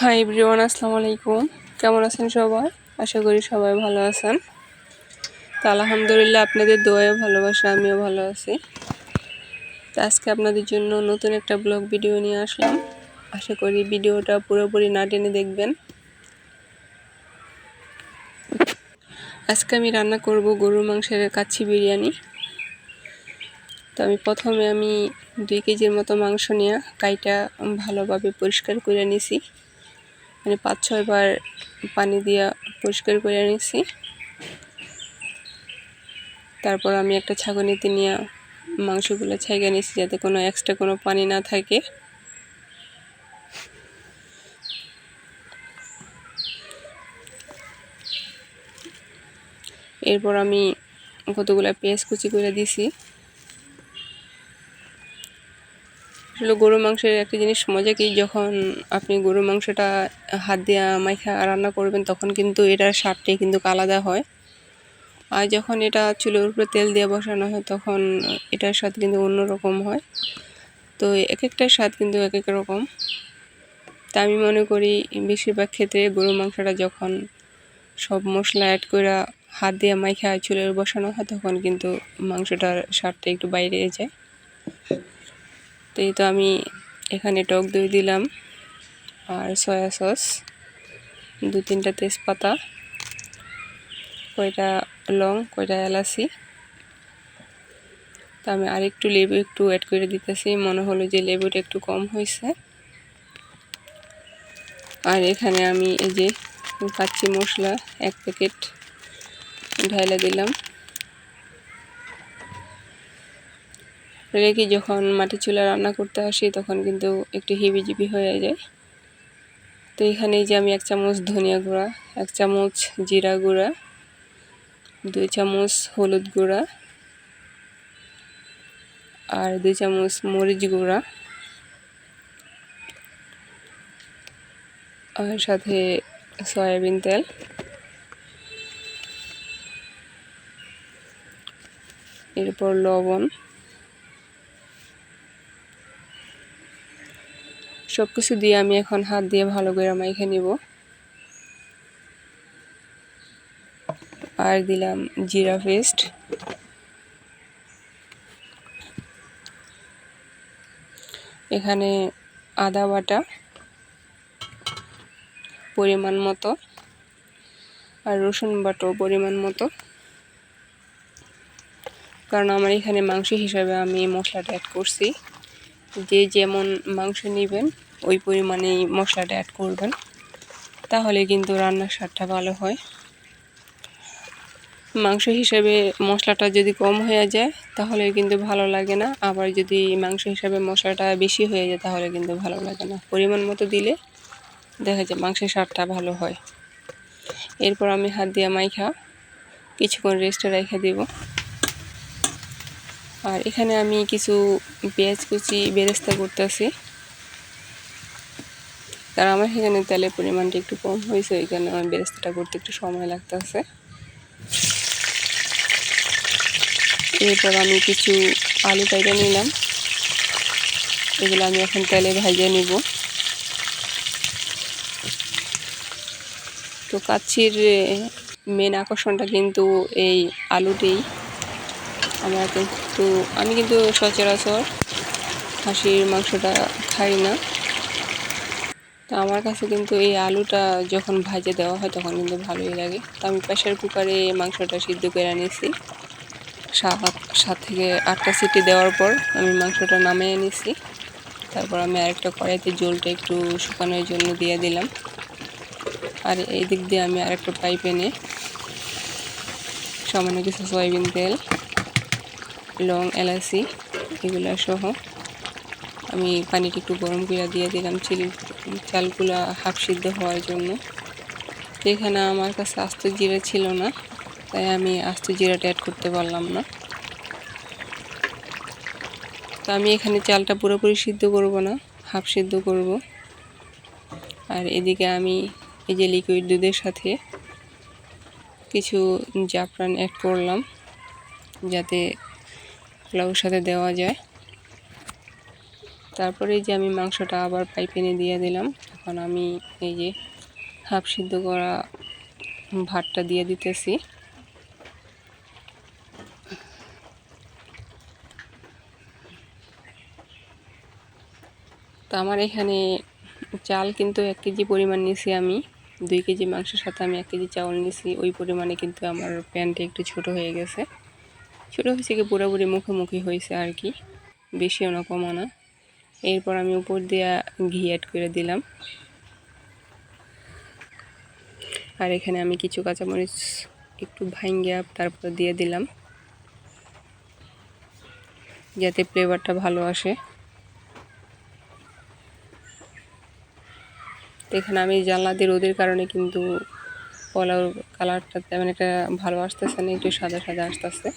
Hi everyone, আসসালামু আলাইকুম। কেমন আছেন সবাই? আশা করি সবাই ভালো আছেন। তো আলহামদুলিল্লাহ, আপনাদের দোয়ায় ভালোবাসা আমিও ভালো আছি। তো আজকে আপনাদের জন্য নতুন একটা ব্লগ ভিডিও নিয়ে আসলাম। আশা করি ভিডিওটা পুরোপুরি না টেনে দেখবেন। আজকে আমি রান্না করব গরুর মাংসের কাচ্চি বিরিয়ানি। তো প্রথমে আমি 2 কেজির মতো মাংস নিয়ে কাইটা ভালোভাবে পরিষ্কার করে নিছি। 5-6 বার পানি দিয়ে পরিষ্কার করে নিছি। তারপর আমি একটা ছাঁকনিতে নিয়ে মাংসগুলো ছাইকা নিছি যাতে কোনো এক্সট্রা কোনো পানি না থাকে। এরপর আমি কতগুলো পেঁয়াজ কুচি করে দিছি। আসলে গরুর মাংসের একটা জিনিস মজা কি, যখন আপনি গরুর মাংসটা হাত দিয়ে মাইখা রান্না করবেন তখন কিন্তু এটার স্বাদটাই কিন্তু আলাদা হয়। আর যখন এটা চুলোর উপরে তেল দিয়ে বসানো হয় তখন এটার স্বাদ কিন্তু অন্যরকম হয়। তো এক একটা স্বাদ কিন্তু এক এক রকম। তা আমি মনে করি বেশিরভাগ ক্ষেত্রে গরুর মাংসটা যখন সব মশলা অ্যাড করে হাত দিয়ে মাইখা চুলোর বসানো হয় তখন কিন্তু মাংসটার স্বাদটা একটু বাইরে যায়। তো এই তো আমি এখানে টক দই দিলাম, আর সয়া সস, 2-3টা তেজপাতা, কয়টা লং, কয়টা এলাচি। তো আমি আরেকটু লেবু অ্যাড করে দিতেছি, মনে হলো যে লেবুটা একটু কম হয়েছে। আর এখানে আমি এই যে কাচ্চি মশলা 1 প্যাকেট ঢাইলা দিলাম। রেখে যখন মাটির চুলা রান্না করতে আসি তখন কিন্তু একটু হিবিজিবি হয়ে যায়। তো এখানে যে আমি 1 চামচ ধনিয়া গুঁড়া, 1 চামচ জিরা গুঁড়া, 2 চামচ হলুদ গুঁড়া, আর 2 চামচ মরিচ গুঁড়া, আর সাথে সয়াবিন তেল, এরপর লবণ, সব কিছু দিয়ে আমি এখন হাত দিয়ে ভালো করে মাইখে নিব। আর দিলাম জিরা পেস্ট, এখানে আদা বাটা পরিমাণ মতো, আর রসুন বাটাও পরিমাণ মতো। কারণ আমার এখানে মাংস হিসাবে আমি মশলাটা অ্যাড করছি। যে যেমন মাংস নেবেন ওই পরিমাণেই মশলাটা অ্যাড করবেন, তাহলে কিন্তু রান্নার স্বাদটা ভালো হয়। মাংস হিসাবে মশলাটা যদি কম হয়ে যায় তাহলে কিন্তু ভালো লাগে না, আবার যদি মাংস হিসাবে মশলাটা বেশি হয়ে যায় তাহলে কিন্তু ভালো লাগে না। পরিমাণ মতো দিলে দেখা যায় মাংসের স্বাদটা ভালো হয়। এরপর আমি হাত দিয়ে মাইখা কিছুক্ষণ রেস্টে রেখে দেব। আর এখানে আমি কিছু পেঁয়াজ কুচি বেরেস্তা করতেছি, কারণ আমার এখানে তেলের পরিমাণটা একটু কম হয়েছে, ওই কারণে আমার বেরেস্তাটা করতে একটু সময় লাগতেছে। এরপর আমি কিছু আলু কেটে নিলাম, এগুলো আমি এখন তেলে ভেজে নিব। তো কাচ্চির মেন আকর্ষণটা কিন্তু এই আলুতেই। আমি কিন্তু সচরাচর খাসির মাংসটা খাই না, তো আমার কাছে কিন্তু এই আলুটা যখন ভাজে দেওয়া হয় তখন কিন্তু ভালোই লাগে। তো আমি প্রেসার কুকারে মাংসটা সিদ্ধ করে নিয়েছি। 7 থেকে 8টা সিটি দেওয়ার পর আমি মাংসটা নামিয়ে নিয়েছি। তারপর আমি আরেকটা কড়াইতে জলটা একটু শুকানোর জন্য দিয়ে দিলাম। আর এই দিক দিয়ে আমি আরেকটা ফ্রাই প্যানে সামান্য কিছু সয়াবিন তেল, লং, এলাচি এগুলো সহ আমি পানিটা একটু গরম করে দিয়ে দিলাম চালগুলো হাফ সিদ্ধ হওয়ার জন্য। তো এখানে আমার কাছে আস্ত জিরা ছিল না, তাই আমি আস্ত জিরাটা অ্যাড করতে পারলাম না। তো আমি এখানে চালটা পুরোপুরি সিদ্ধ করব না, হাফ সিদ্ধ করব। আর এদিকে আমি এই যে লিকুইড দুধের সাথে কিছু জাফরান অ্যাড করলাম যাতে পোলাওর সাথে দেওয়া যায়। তারপরে যে আমি মাংসটা আবার ফ্রাই প্যানে দিয়ে দিলাম, এখন আমি এই যে হাফ সিদ্ধ করা ভাতটা দিয়ে দিতেছি। তো আমার এখানে চাল কিন্তু 1 কেজি পরিমাণ নিছি আমি। 2 কেজি মাংসের সাথে আমি 1 কেজি চাউল নিছি। ওই পরিমাণে কিন্তু আমার প্যানটা একটু ছোট হয়ে গেছে। ছোট হয়েছে কি পুরোপুরি মুখোমুখি হয়েছে আর কি, বেশিও না কমও না। এরপর আমি উপর দিয়ে ঘি অ্যাড করে দিলাম। আর এখানে আমি কিছু কাঁচামরিচ একটু ভাঙিয়ে তারপর দিয়ে দিলাম, যাতে ফ্লেভারটা ভালো আসে। তো এখানে আমি জানলা দিয়ে রোদের কারণে কিন্তু পোলাও কালারটা তেমন একটা ভালো আসতেছে না, একটু সাদা সাদা আসতেছে।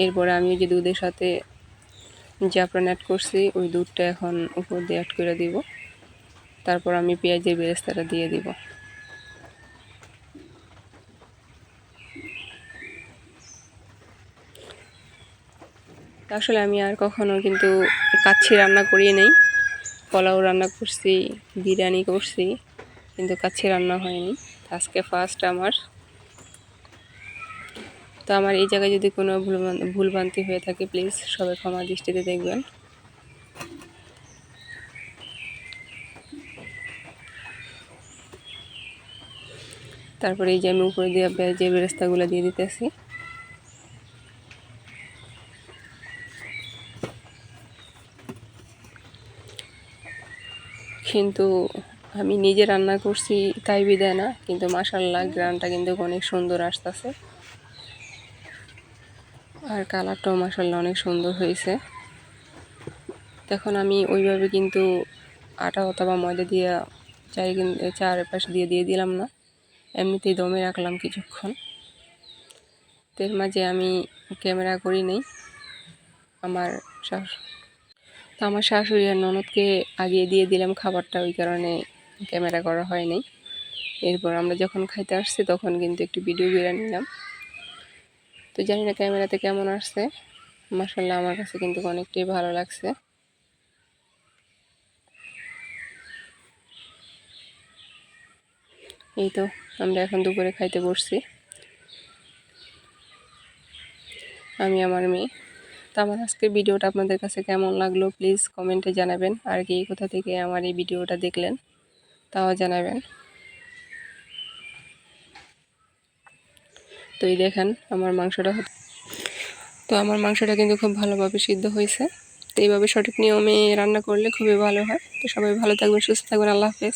এরপরে আমি যে দুধের সাথে জাফরান অ্যাড করছি, ওই দুধটা এখন উপর দিয়ে অ্যাড করে দিব। তারপর আমি পেঁয়াজের বেরেস্তাটা দিয়ে দিব। আসলে আমি আর কখনো কিন্তু কাচ্ছি রান্না করি নাই। পোলাও রান্না করছি, বিরিয়ানি করছি, কিন্তু কাচ্ছি রান্না হয়নি। আজকে ফার্স্ট আমার। তো আমার এই জায়গায় যদি কোনো ভুলভ্রান্তি হয়ে থাকে প্লিজ সবাই ক্ষমা দৃষ্টিতে দেখবেন। তারপরে এই যে আমি উপরে দিয়ে যে বেরেস্তাগুলো দিয়ে দিতেছি। কিন্তু আমি নিজে রান্না করছি তাই বিদায় না, কিন্তু মাশাআল্লাহ গ্রানটা কিন্তু অনেক সুন্দর আসতেছে। আর কালারটাও মাশাআল্লাহ অনেক সুন্দর হয়েছে। তখন আমি ওইভাবে কিন্তু আটা অথবা ময়দা দিয়ে চারপাশ দিয়ে দিলাম না, এমনিতেই দমে রাখলাম কিছুক্ষণ। এর মাঝে আমি ক্যামেরা করি নাই। আমার শাশুড়ি আর ননদকে আগিয়ে দিয়ে দিলাম খাবারটা, ওই কারণে ক্যামেরা করা হয় নাই। এরপর আমরা যখন খাইতে আসছি তখন কিন্তু একটু ভিডিও করে নিলাম। তো জানি না ক্যামেরাতে কেমন আসছে, মাশাআল্লাহ আমার কাছে কিন্তু অনেকটাই ভালো লাগছে। এই তো আমরা এখন দুপুরে খাইতে বসছি, আমি আমার মেয়ে। তো আমার আজকের ভিডিওটা আপনাদের কাছে কেমন লাগলো প্লিজ কমেন্টে জানাবেন। আর কি কোথা থেকে আমার এই ভিডিওটা দেখলেন তাও জানাবেন। তো এই দেখেন আমার মাংসটা কিন্তু খুব ভালোভাবে সিদ্ধ হয়েছে। তো এইভাবে সঠিক নিয়মে রান্না করলে খুবই ভালো হয়। তো সবাই ভালো থাকবেন, সুস্থ থাকবেন। আল্লাহ হাফেজ।